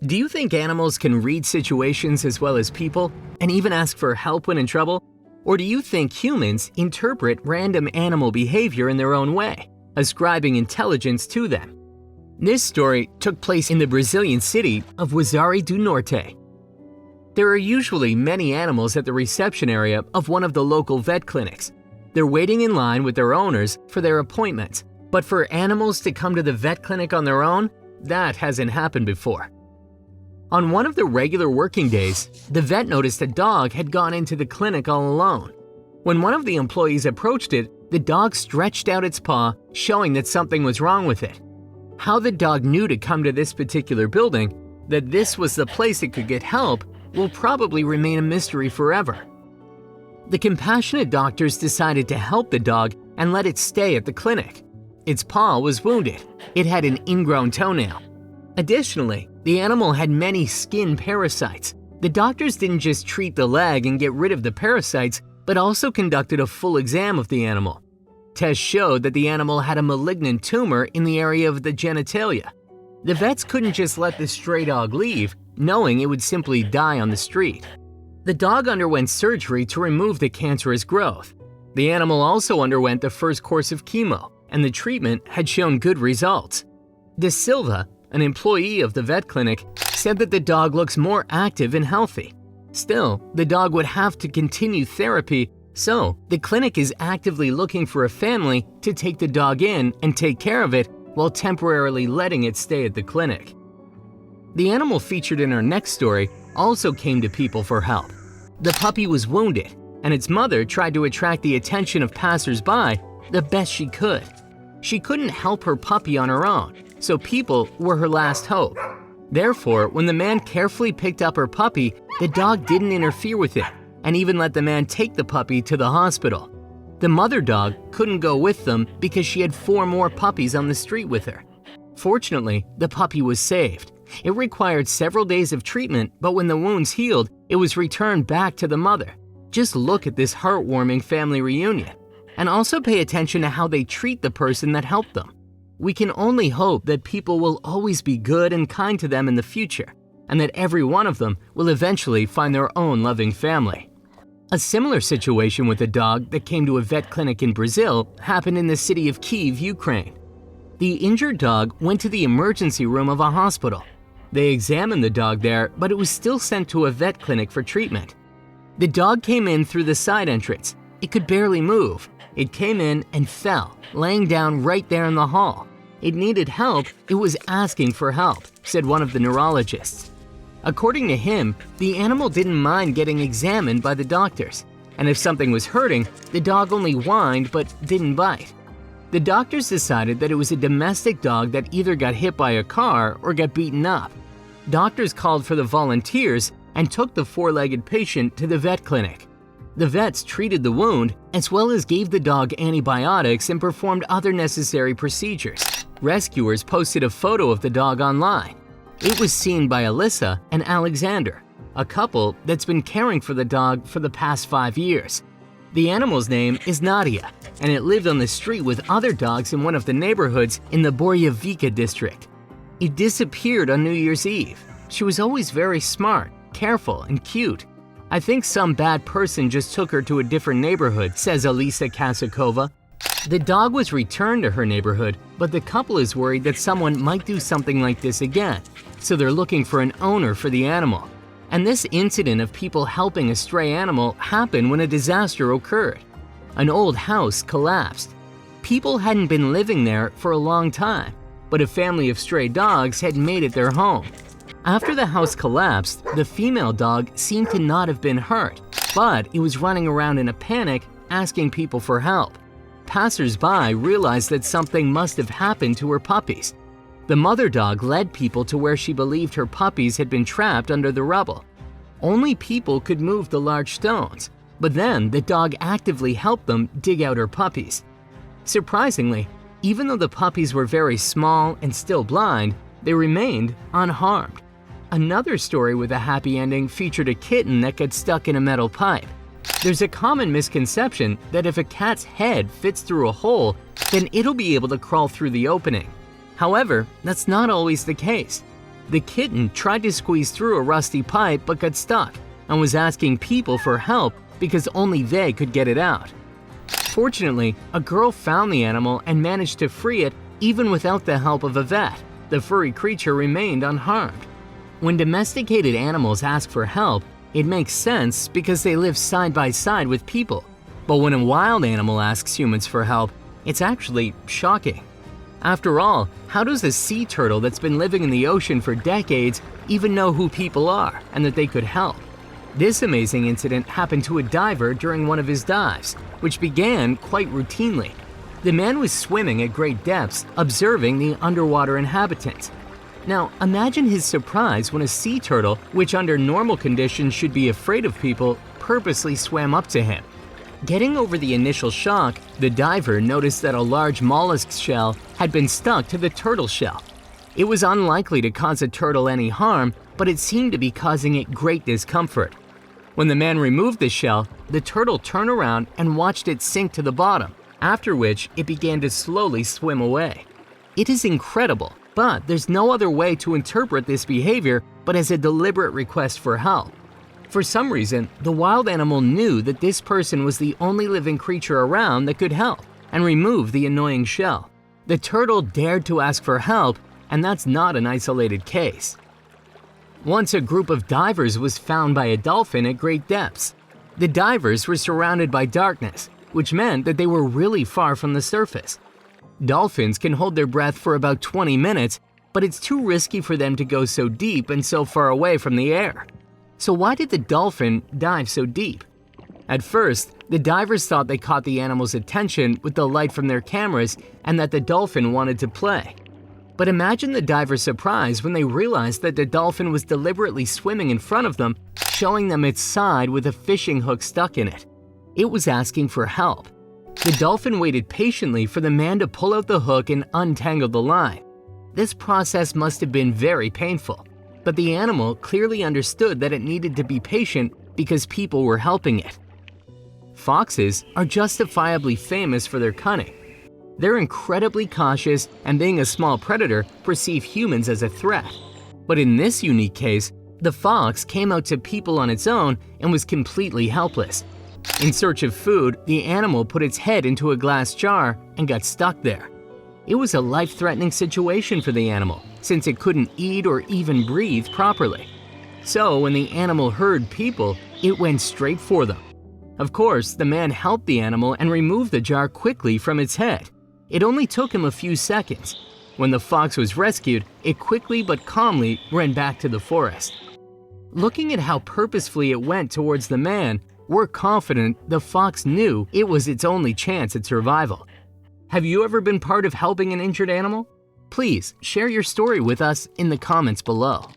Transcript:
Do you think animals can read situations as well as people and even ask for help when in trouble? Or do you think humans interpret random animal behavior in their own way, ascribing intelligence to them? This story took place in the Brazilian city of Wazari do Norte. There are usually many animals at the reception area of one of the local vet clinics. They're waiting in line with their owners for their appointments, but for animals to come to the vet clinic on their own, that hasn't happened before. On one of the regular working days, the vet noticed a dog had gone into the clinic all alone. When one of the employees approached it, the dog stretched out its paw, showing that something was wrong with it. How the dog knew to come to this particular building, that this was the place it could get help, will probably remain a mystery forever. The compassionate doctors decided to help the dog and let it stay at the clinic. Its paw was wounded. It had an ingrown toenail. Additionally, the animal had many skin parasites. The doctors didn't just treat the leg and get rid of the parasites, but also conducted a full exam of the animal. Tests showed that the animal had a malignant tumor in the area of the genitalia. The vets couldn't just let the stray dog leave, knowing it would simply die on the street. The dog underwent surgery to remove the cancerous growth. The animal also underwent the first course of chemo, and the treatment had shown good results. De Silva, an employee of the vet clinic, said that the dog looks more active and healthy. Still, the dog would have to continue therapy, so the clinic is actively looking for a family to take the dog in and take care of it while temporarily letting it stay at the clinic. The animal featured in our next story also came to people for help. The puppy was wounded, and its mother tried to attract the attention of passers-by the best she could. She couldn't help her puppy on her own, so people were her last hope. Therefore, when the man carefully picked up her puppy, the dog didn't interfere with it and even let the man take the puppy to the hospital. The mother dog couldn't go with them because she had 4 more puppies on the street with her. Fortunately, the puppy was saved. It required several days of treatment, but when the wounds healed, it was returned back to the mother. Just look at this heartwarming family reunion. And also pay attention to how they treat the person that helped them. We can only hope that people will always be good and kind to them in the future, and that every one of them will eventually find their own loving family. A similar situation with a dog that came to a vet clinic in Brazil happened in the city of Kyiv, Ukraine. The injured dog went to the emergency room of a hospital. They examined the dog there, but it was still sent to a vet clinic for treatment. The dog came in through the side entrance. It could barely move. It came in and fell, laying down right there in the hall. It needed help. It was asking for help, said one of the neurologists. According to him, the animal didn't mind getting examined by the doctors, and if something was hurting, the dog only whined but didn't bite. The doctors decided that it was a domestic dog that either got hit by a car or got beaten up. Doctors called for the volunteers and took the 4-legged patient to the vet clinic. The vets treated the wound as well as gave the dog antibiotics and performed other necessary procedures. Rescuers posted a photo of the dog online. It was seen by Alyssa and Alexander, a couple that's been caring for the dog for the past 5 years. The animal's name is Nadia, and it lived on the street with other dogs in one of the neighborhoods in the Borjevica district. It disappeared on New Year's Eve. She was always very smart, careful, and cute. I think some bad person just took her to a different neighborhood, says Alisa Kasakova. The dog was returned to her neighborhood, but the couple is worried that someone might do something like this again, so they're looking for an owner for the animal. And this incident of people helping a stray animal happened when a disaster occurred. An old house collapsed. People hadn't been living there for a long time, but a family of stray dogs had made it their home. After the house collapsed, the female dog seemed to not have been hurt, but it was running around in a panic, asking people for help. Passers-by realized that something must have happened to her puppies. The mother dog led people to where she believed her puppies had been trapped under the rubble. Only people could move the large stones, but then the dog actively helped them dig out her puppies. Surprisingly, even though the puppies were very small and still blind, they remained unharmed. Another story with a happy ending featured a kitten that got stuck in a metal pipe. There's a common misconception that if a cat's head fits through a hole, then it'll be able to crawl through the opening. However, that's not always the case. The kitten tried to squeeze through a rusty pipe but got stuck and was asking people for help because only they could get it out. Fortunately, a girl found the animal and managed to free it even without the help of a vet. The furry creature remained unharmed. When domesticated animals ask for help, it makes sense because they live side by side with people. But when a wild animal asks humans for help, it's actually shocking. After all, how does a sea turtle that's been living in the ocean for decades even know who people are and that they could help? This amazing incident happened to a diver during one of his dives, which began quite routinely. The man was swimming at great depths, observing the underwater inhabitants. Now, imagine his surprise when a sea turtle, which under normal conditions should be afraid of people, purposely swam up to him. Getting over the initial shock, the diver noticed that a large mollusk shell had been stuck to the turtle shell. It was unlikely to cause a turtle any harm, but it seemed to be causing it great discomfort. When the man removed the shell, the turtle turned around and watched it sink to the bottom, after which it began to slowly swim away. It is incredible, but there's no other way to interpret this behavior but as a deliberate request for help. For some reason, the wild animal knew that this person was the only living creature around that could help and remove the annoying shell. The turtle dared to ask for help, and that's not an isolated case. Once a group of divers was found by a dolphin at great depths. The divers were surrounded by darkness, which meant that they were really far from the surface. Dolphins can hold their breath for about 20 minutes, but it's too risky for them to go so deep and so far away from the air. So why did the dolphin dive so deep? At first, the divers thought they caught the animal's attention with the light from their cameras and that the dolphin wanted to play. But imagine the diver's surprise when they realized that the dolphin was deliberately swimming in front of them, showing them its side with a fishing hook stuck in it. It was asking for help. The dolphin waited patiently for the man to pull out the hook and untangle the line. This process must have been very painful, but the animal clearly understood that it needed to be patient because people were helping it. Foxes are justifiably famous for their cunning. They're incredibly cautious and, being a small predator, perceive humans as a threat. But in this unique case, the fox came out to people on its own and was completely helpless. In search of food, the animal put its head into a glass jar and got stuck there. It was a life-threatening situation for the animal, since it couldn't eat or even breathe properly. So when the animal heard people, it went straight for them. Of course, the man helped the animal and removed the jar quickly from its head. It only took him a few seconds. When the fox was rescued, it quickly but calmly ran back to the forest. Looking at how purposefully it went towards the man, we're confident the fox knew it was its only chance at survival. Have you ever been part of helping an injured animal? Please share your story with us in the comments below.